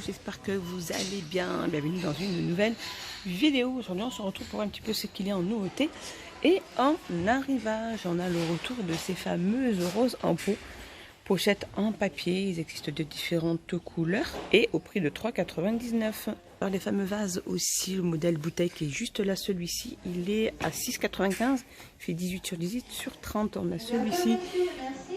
j'espère que vous allez bien. Bienvenue dans une nouvelle vidéo. Aujourd'hui, on se retrouve pour voir un petit peu ce qu'il y a en nouveauté. Et en arrivage, on a le retour de ces fameuses roses en pot. Pochettes en papier, ils existent de différentes couleurs et au prix de 3,99 €. Alors les fameux vases aussi, le modèle bouteille qui est juste là, celui-ci, il est à 6,95 €. Il fait 18 sur 18 sur 30. On a celui-ci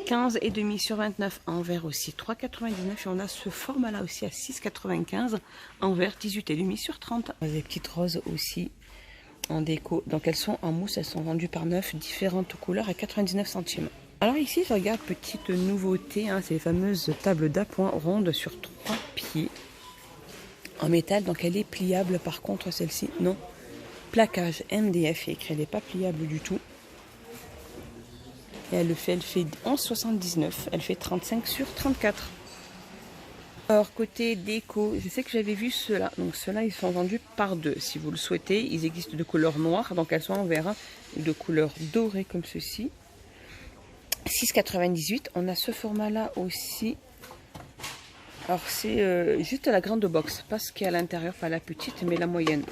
15,5 sur 29 en verre aussi 3,99 €. Et on a ce format-là aussi à 6,95 € en verre 18,5 sur 30. On a des petites roses aussi en déco. Donc elles sont en mousse, elles sont vendues par 9 différentes couleurs à 99 centimes. Alors ici, je regarde petite nouveauté, hein, c'est les fameuses tables d'appoint rondes sur 3 pieds en métal. Donc elle est pliable, par contre celle-ci, non. Plaquage MDF, écrit, elle n'est pas pliable du tout. Et elle fait 11,79, elle fait 35 sur 34. Alors côté déco, je sais que j'avais vu ceux-là. Donc ceux-là, ils sont vendus par deux. Si vous le souhaitez, ils existent de couleur noire, donc elles sont en verre, hein, de couleur dorée comme ceci. 6,98. On a ce format-là aussi. Alors c'est juste la grande box, pas ce qui est à l'intérieur, pas la petite, mais la moyenne.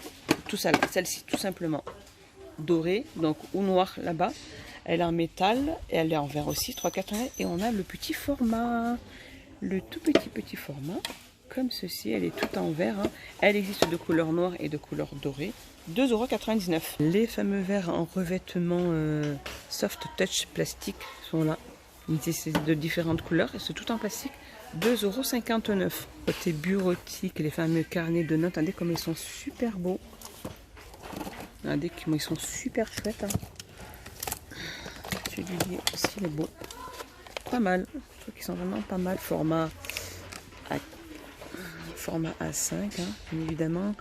Tout ça, celle-ci, tout simplement. Dorée, donc ou noire là-bas. Elle est en métal et elle est en verre aussi, 3,80 €. Et on a le petit format, le tout petit format, comme ceci. Elle est toute en verre, hein. Elle existe de couleur noire et de couleur dorée. 2,99 €. Les fameux verres en revêtement soft touch plastique sont là. C'est de différentes couleurs et c'est tout en plastique. 2,59 €. Côté bureautique, les fameux carnets de notes. Regardez comme ils sont super beaux. Regardez comme ils sont super chouettes, hein. Celui-là aussi il est beau. Pas mal. Je trouve qu'ils sont vraiment pas mal. Format A5, hein, bien évidemment.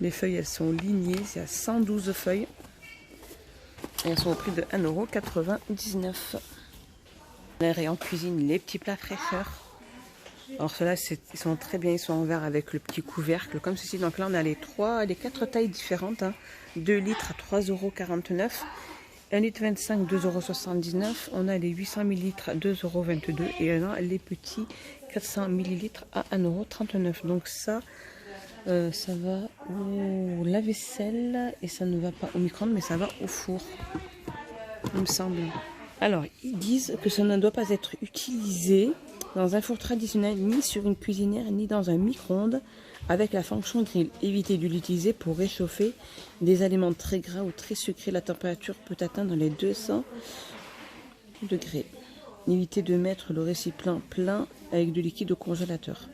Les feuilles, elles sont lignées, c'est à 112 feuilles. Et elles sont au prix de 1,99 €. Les rayons cuisine, les petits plats fraîcheurs. Alors ceux-là, ils sont très bien, ils sont en verre avec le petit couvercle, comme ceci. Donc là, on a les 4 tailles différentes, hein. 2 litres à 3,49 €. 1,25 litre, 2,79 €. On a les 800 ml à 2,22 € et on a les petits 400 ml à 1,39 €. Donc ça va au lave-vaisselle et ça ne va pas au micro-ondes, mais ça va au four, il me semble. Alors, ils disent que ça ne doit pas être utilisé dans un four traditionnel, ni sur une cuisinière, ni dans un micro-ondes avec la fonction grill. Évitez de l'utiliser pour réchauffer des aliments très gras ou très sucrés. La température peut atteindre les 200 degrés. Évitez de mettre le récipient plein avec du liquide au congélateur.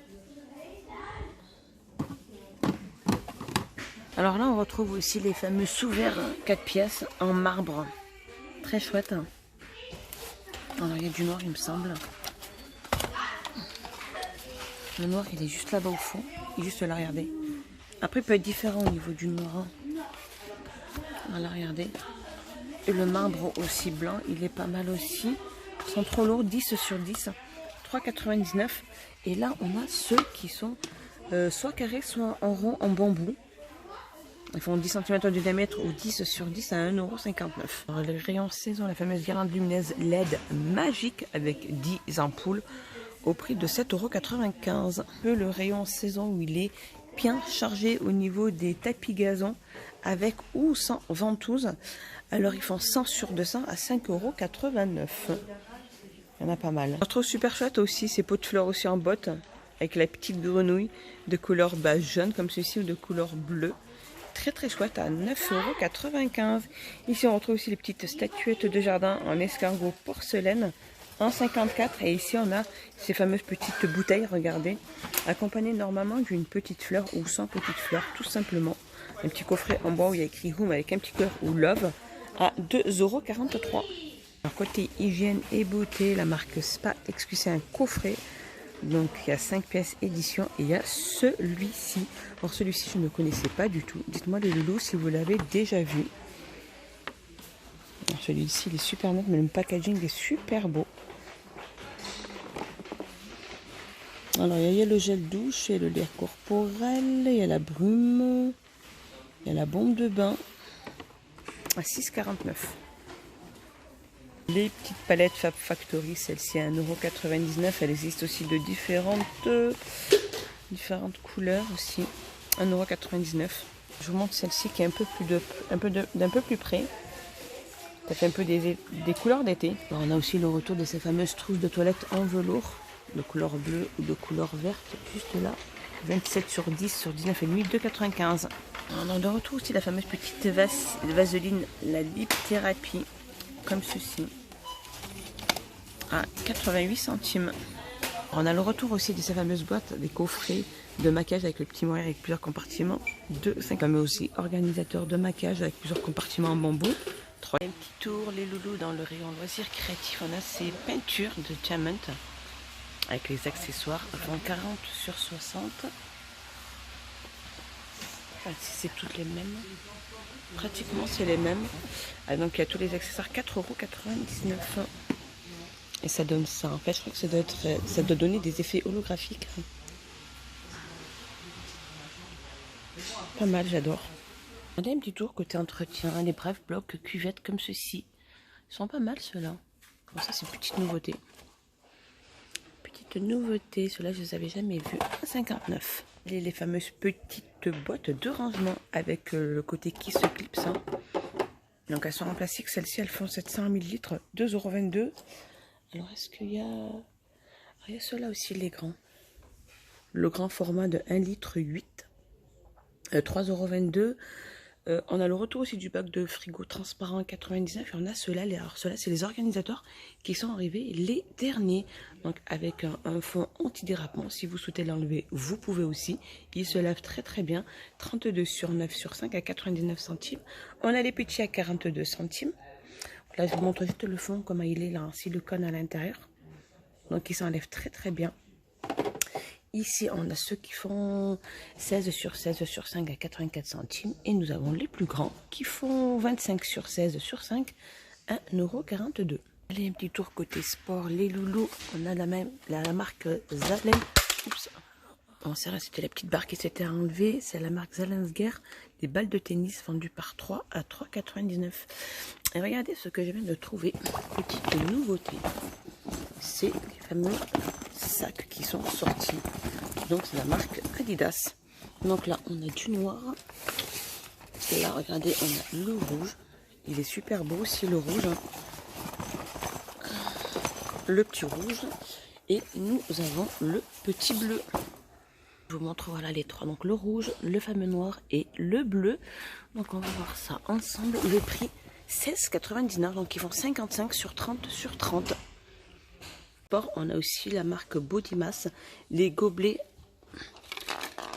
Alors là, on retrouve aussi les fameux sous-verres 4 pièces en marbre. Très chouette. Alors, il y a du noir, il me semble. Le noir, il est juste là-bas au fond. Il est juste là, regardez. Après, il peut être différent au niveau du noir, hein. Voilà, regardez. Et le marbre aussi blanc, il est pas mal aussi. Ils sont trop lourds, 10 sur 10. 3,99 €. Et là, on a ceux qui sont soit carrés, soit en rond, en bambou. Ils font 10 cm de diamètre ou 10 sur 10 à 1,59 €. Les rayons saison, la fameuse guirlande lumineuse LED magique avec 10 ampoules au prix de 7,95 €. Le rayon saison où il est bien chargé au niveau des tapis gazon avec ou sans ventouse. Alors ils font 100 sur 200 à 5,89 €. Il y en a pas mal. Je trouve super chouette aussi ces pots de fleurs aussi en botte avec la petite grenouille de couleur jaune comme ceci ou de couleur bleue. Très très chouette à 9,95 €. Ici on retrouve aussi les petites statuettes de jardin en escargot porcelaine en 54. Et ici on a ces fameuses petites bouteilles, regardez, accompagnées normalement d'une petite fleur ou sans petite fleur, tout simplement. Un petit coffret en bois où il y a écrit Home avec un petit cœur ou Love à 2,43 €. Alors côté hygiène et beauté, la marque Spa Exclu, c'est un coffret. Donc il y a 5 pièces édition et il y a celui-ci. Alors celui-ci je ne connaissais pas du tout. Dites-moi les loulous si vous l'avez déjà vu. Celui-ci il est super net, mais le packaging est super beau. Alors il y a le gel douche, il y a le lait corporel, il y a la brume, il y a la bombe de bain à 6,49 €. Les petites palettes Fab Factory, celle-ci à 1,99 €. Elle existe aussi de différentes Différentes couleurs aussi. 1,99 €. Je vous montre celle-ci qui est d'un peu plus près. Ça fait un peu des couleurs d'été. On a aussi le retour de ces fameuses trousses de toilette en velours, de couleur bleue ou de couleur verte, juste là. 27 sur 10 sur 19,5, 2,95 €. On a de retour aussi la fameuse petite vaseline, la Lip Thérapie, comme ceci, à 88 centimes. On a le retour aussi de ces fameuses boîtes, des coffrets de maquillage avec le petit moire avec plusieurs compartiments, 2,50 €. Mais aussi organisateur de maquillage avec plusieurs compartiments en bambou. Un petit tour, les loulous dans le rayon loisirs créatifs. On a ces peintures de diamant avec les accessoires, 40 sur 60. Enfin, si c'est toutes les mêmes, pratiquement c'est les mêmes. Ah, donc il y a tous les accessoires, 4,99 €. Et ça donne ça. En fait, je crois que ça doit donner des effets holographiques. Pas mal, j'adore. On a un petit tour côté entretien, les brefs blocs cuvettes comme ceci. Ils sont pas mal ceux-là. Comme ça, c'est une petite nouveauté. Petite nouveauté, ceux-là je les avais jamais vus. 59. Les fameuses petites boîtes de rangement avec le côté qui se clipse. Hein. Donc elles sont en plastique. Celles-ci, elles font 700 ml, 2,22 €. Alors est-ce qu'il y a... il y a ceux-là aussi, les grands. Le grand format de 1,8 litre, 3,22 €. On a le retour aussi du bac de frigo transparent 99. Et on a ceux-là. Alors ceux-là, c'est les organisateurs qui sont arrivés les derniers. Donc avec un fond anti-dérapement. Si vous souhaitez l'enlever, vous pouvez aussi. Il se lave très très bien. 32 sur 9 sur 5 à 99 centimes. On a les petits à 42 centimes. Là, je vous montre juste le fond, comment il est là, en silicone à l'intérieur. Donc il s'enlève très très bien. Ici, on a ceux qui font 16 sur 16 sur 5 à 84 centimes. Et nous avons les plus grands qui font 25 sur 16 sur 5 à 1,42 €. Allez, un petit tour côté sport. Les loulous, on a la marque Zalen. Oups. Bon, c'est vrai, c'était la petite barre qui s'était enlevée. C'est la marque Zalensger. Des balles de tennis vendues par 3 à 3,99 €. Et regardez ce que je viens de trouver. Petite nouveauté. C'est les fameux sacs qui sont sortis. Donc c'est la marque Adidas. Donc là on a du noir. Et là regardez, on a le rouge. Il est super beau aussi le rouge. Le petit rouge. Et nous avons le petit bleu. Je vous montre voilà les trois. Donc le rouge, le fameux noir et le bleu. Donc on va voir ça ensemble. Le prix 16,99 €. Donc ils font 55 sur 30 sur 30. On a aussi la marque Body Mass, les gobelets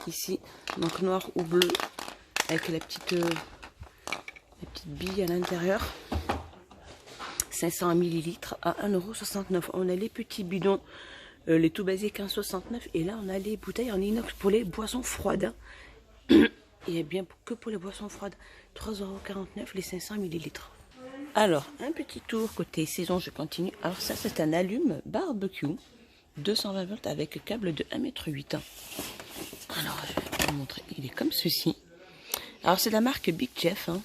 ici, donc noir ou bleu, avec la petite bille à l'intérieur, 500 ml à 1,69 €. On a les petits bidons, les tout basiques 1,69 €, et là on a les bouteilles en inox pour les boissons froides. Et bien que pour les boissons froides, 3,49 € les 500 ml. Alors, un petit tour côté saison, je continue. Alors ça, c'est un allume barbecue, 220 volts avec câble de 1,8 m. Alors, je vais vous montrer, il est comme ceci. Alors, c'est la marque Big Jeff. Hein.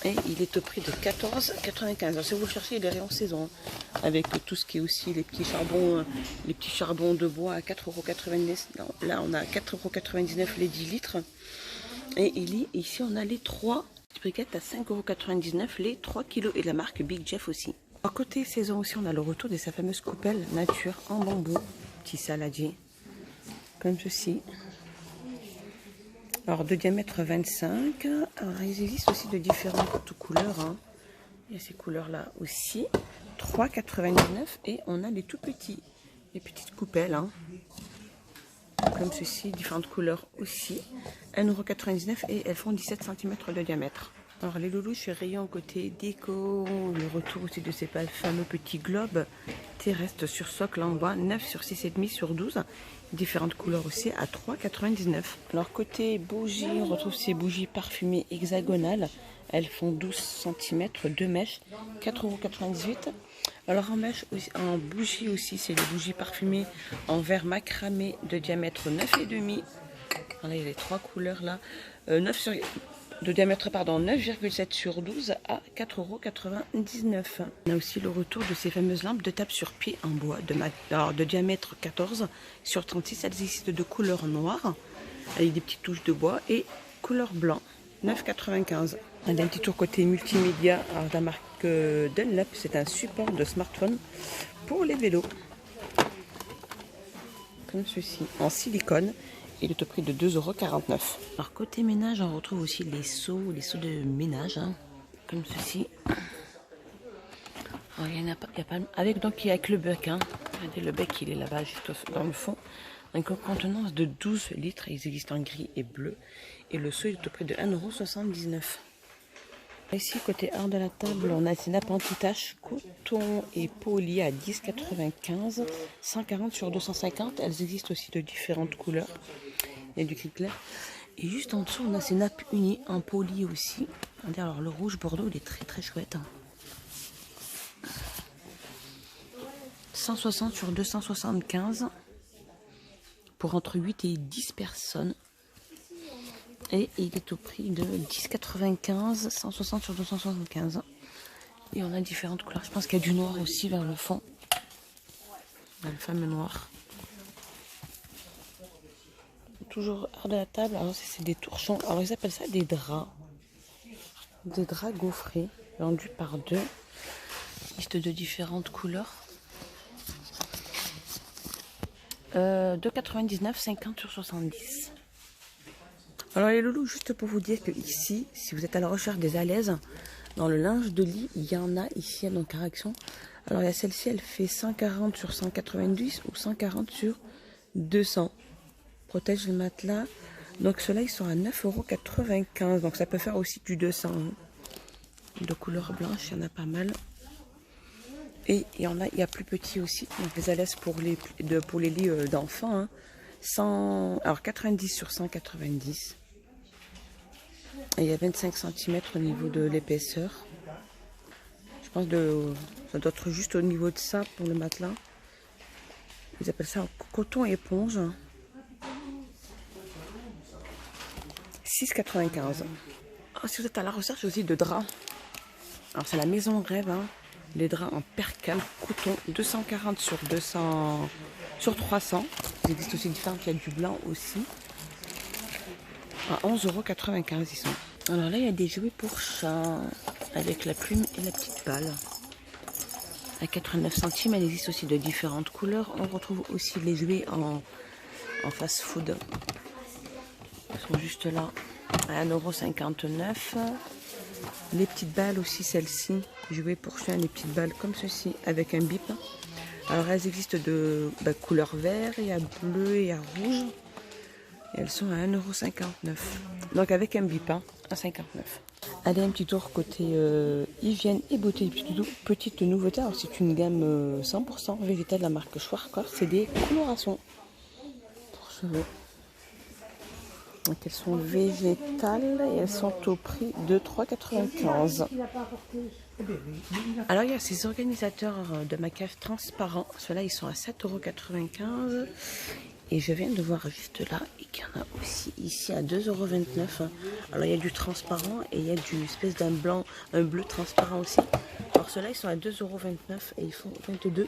Et il est au prix de 14,95 €. Alors, si vous le cherchez, il est en saison. Hein, avec tout ce qui est aussi les petits charbons de bois à 4,99 €. Là, on a 4,99 € les 10 litres. Et ici, on a les 3 briquettes à 5,99 € les 3 kg et la marque Big Jeff aussi. À côté saison aussi, on a le retour de sa fameuse coupelle nature en bambou, petit saladier, comme ceci. Alors de diamètre 25. Alors ils existent aussi de différentes couleurs. Hein. Il y a ces couleurs là aussi. 3,99 € et on a les tout petits, les petites coupelles. Hein. Comme ceci, différentes couleurs aussi. 1,99 € et elles font 17 cm de diamètre. Alors les loulous, je suis rayon côté déco. Le retour aussi de ces fameux petits globes terrestres sur socle en bois, 9 sur 6,5 sur 12. Différentes couleurs aussi à 3,99 €. Alors côté bougies, on retrouve ces bougies parfumées hexagonales. Elles font 12 cm, 2 mèches, 4,98 €. Alors en bougie aussi, c'est les bougies parfumées en verre macramé de diamètre 9,5 €. Voilà, il y a les trois couleurs là. de diamètre, pardon, 9,7 sur 12 à 4,99 €. On a aussi le retour de ces fameuses lampes de table sur pied en bois de diamètre 14 sur 36. Elles existent de couleur noire avec des petites touches de bois et couleur blanc, 9,95 €. On a un petit tour côté multimédia de la marque Dunlop. C'est un support de smartphone pour les vélos. Comme ceci, en silicone. Il est au prix de 2,49 €. Alors côté ménage, on retrouve aussi les seaux de ménage, hein, comme ceci. Alors, il y a pas avec donc avec le bec, hein. Regardez, le bec, il est là-bas juste dans le fond. Donc en contenance de 12 litres, ils existent en gris et bleu. Et le seau est au prix de 1,79 €. Ici, côté art de la table, on a ces nappes anti-taches coton et poli à 10,95 €, 140 sur 250. Elles existent aussi de différentes couleurs. Il y a du gris clair. Et juste en dessous, on a ces nappes unies en poli aussi. Regardez, alors le rouge bordeaux, il est très très chouette, hein. 160 sur 275 pour entre 8 et 10 personnes. Et il est au prix de 10,95 €, 160 sur 275. Et on a différentes couleurs. Je pense qu'il y a du noir aussi vers le fond. On a le fameux noir. Toujours hors de la table. Alors c'est des torchons. Alors ils appellent ça des draps. Des draps gaufrés, vendus par deux. Liste de différentes couleurs. 2,99 €, 50 sur 70. Alors les loulous, juste pour vous dire que ici, si vous êtes à la recherche des alaises, dans le linge de lit, il y en a ici donc à Action. Alors il y a celle-ci, elle fait 140 sur 190 ou 140 sur 200. Protège le matelas. Donc ceux-là, ils sont à 9,95 €. Donc ça peut faire aussi du 200. De couleur blanche, il y en a pas mal. Et il y a plus petit aussi. Donc les alaises pour les lits d'enfants. Hein. Alors 90 sur 190. Et il y a 25 cm au niveau de l'épaisseur. Je pense que ça doit être juste au niveau de ça pour le matelas. Ils appellent ça coton éponge. 6,95 €. Ah, si vous êtes à la recherche aussi de draps. Alors c'est la maison rêve. Hein. Les draps en percale coton 240 sur 300. Il existe aussi différents. Il y a du blanc aussi. À 11,95 € ils sont. Alors là, il y a des jouets pour chat avec la plume et la petite balle. À 89 centimes, elle existe aussi de différentes couleurs. On retrouve aussi les jouets en fast-food. Ils sont juste là à 1,59 €. Les petites balles aussi, celles-ci, jouets pour chien, les petites balles comme ceci avec un bip. Alors elles existent de couleur vert, il y a bleu et il y a rouge. Et elles sont à 1,59 €. Donc avec un bip, hein, à 59. Allez, un petit tour côté hygiène et beauté. Petite nouveauté, alors c'est une gamme 100% végétale de la marque Schwarzkopf. C'est des colorations pour cheveux. Donc elles sont végétales et elles sont au prix de 3,95 €. Alors il y a ces organisateurs de maquillage transparents. Ceux-là, ils sont à 7,95 €. Et je viens de voir juste là qu'il y en a aussi ici à 2,29 €. Alors il y a du transparent et il y a du espèce un bleu transparent aussi. Alors ceux-là, ils sont à 2,29 € et ils font 22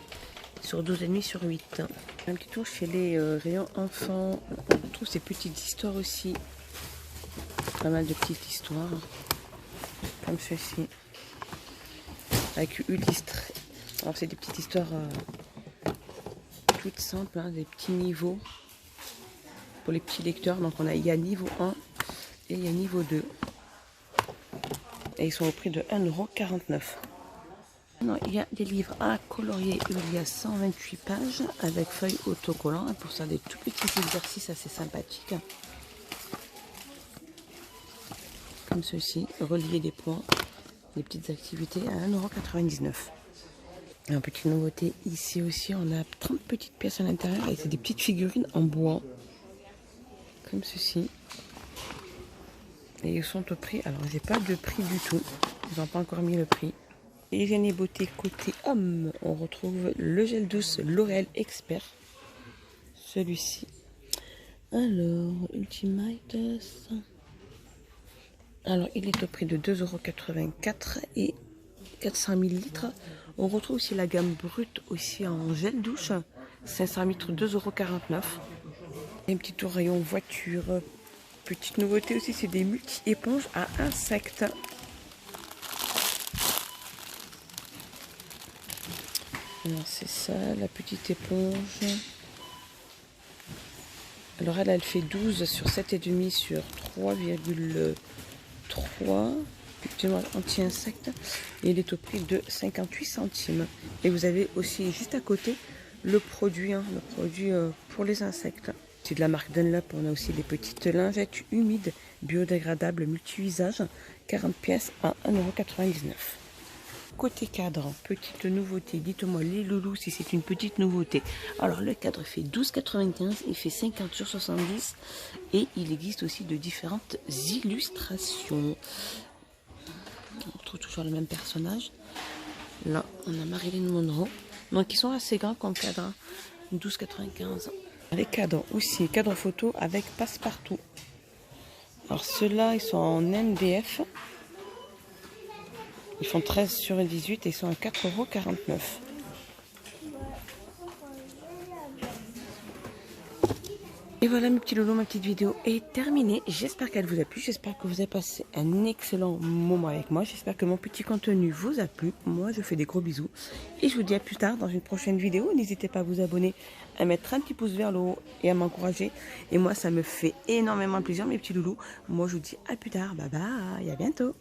sur 12,5 sur 8. Un petit tour chez les rayons enfants. On trouve ces petites histoires aussi. Pas mal de petites histoires. Comme ceci. Avec Ulysse. Alors c'est des petites histoires toutes simples, hein, des petits niveaux pour les petits lecteurs. Donc il y a niveau 1 et il y a niveau 2. Et ils sont au prix de 1,49 €. Non, il y a des livres à colorier. Il y a 128 pages avec feuilles autocollantes pour faire des tout petits exercices assez sympathiques. Comme ceci, relier des points, des petites activités à 1,99 €. Une petite nouveauté ici aussi, on a 30 petites pièces à l'intérieur et c'est des petites figurines en bois. Comme ceci. Et ils sont au prix, alors j'ai pas de prix du tout, ils n'ont pas encore mis le prix. Hygiène et beauté côté homme, on retrouve le gel douce L'Oréal Expert. Celui-ci. Alors, Ultimate Alors, il est au prix de 2,84 € et 400 millilitres. On retrouve aussi la gamme brute aussi en gel douche. 500 litres, 2,49 €. Un petit tour rayon voiture. Petite nouveauté aussi, c'est des multi-éponges à insectes. Alors, c'est ça, la petite éponge. Alors, elle fait 12 sur 7,5 sur 3,3 anti-insectes. Et il est au prix de 58 centimes. Et vous avez aussi juste à côté le produit, le produit pour les insectes. C'est de la marque Dunlop. On a aussi des petites lingettes humides biodégradables multi-usages. 40 pièces à 1,99 €. Côté cadre, petite nouveauté. Dites-moi les loulous si c'est une petite nouveauté. Alors le cadre fait 12,95 €, il fait 50 sur 70 et il existe aussi de différentes illustrations. On retrouve toujours le même personnage. Là, on a Marilyn Monroe. Donc ils sont assez grands comme cadre. 12,95 €. Les cadres aussi, cadre photo avec passe-partout. Alors ceux-là, ils sont en MDF. Ils font 13 sur 18 et ils sont à 4,49 €. Et voilà mes petits loulous, ma petite vidéo est terminée. J'espère qu'elle vous a plu. J'espère que vous avez passé un excellent moment avec moi. J'espère que mon petit contenu vous a plu. Moi, je fais des gros bisous. Et je vous dis à plus tard dans une prochaine vidéo. N'hésitez pas à vous abonner, à mettre un petit pouce vers le haut et à m'encourager. Et moi, ça me fait énormément plaisir mes petits loulous. Moi, je vous dis à plus tard. Bye bye. À bientôt.